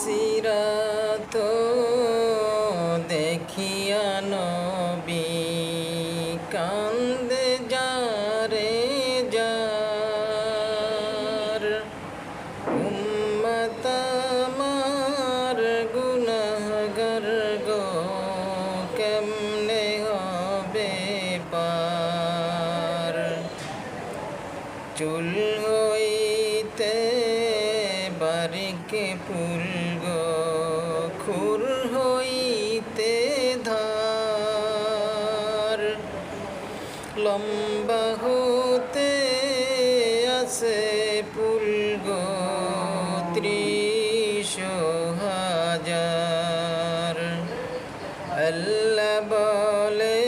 সিরাত দেখিয়া নবী কান্দে যারে যার উম্মত আমার গুনাহগার গো কেমনে হবে পার চুল হইতে বারিকে ফুল গো খুর হইতে ধার লম্বা হতে আছে ফুল গো ৩০,০০০ আল্লাহ বলে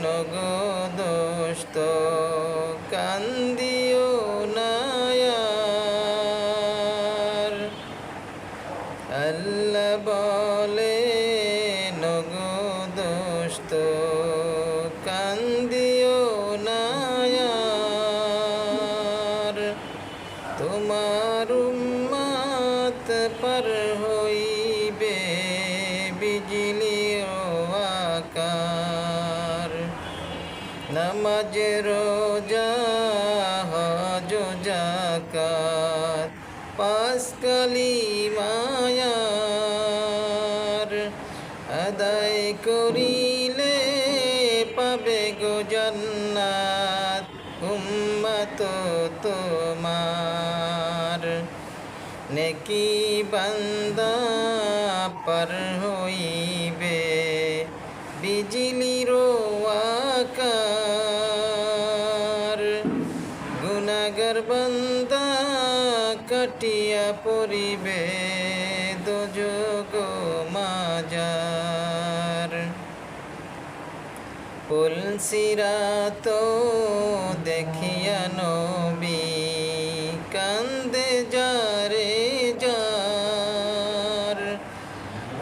নগো দোস্ত কান্দিও না আর আল্লাহ বলে নগো দোস্ত কান্দিও না আর তোমার উম্মত পার হইবে বিজলির আকার নামাজ রোজা হজ যাকাত ৫ কালিমায়ার আদায় করিলে পাবে গো জান্নাত উম্মত তোমার নেকি বান্দা পার হইবে বিজলির আকার গুনাহগার বান্দা কাটিয়া পড়িবে দোজখ মাজার পুল সিরাত দেখিয়া নবী কান্দে যারে যার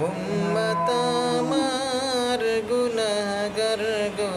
উম্মত আমার গুনাহগার গো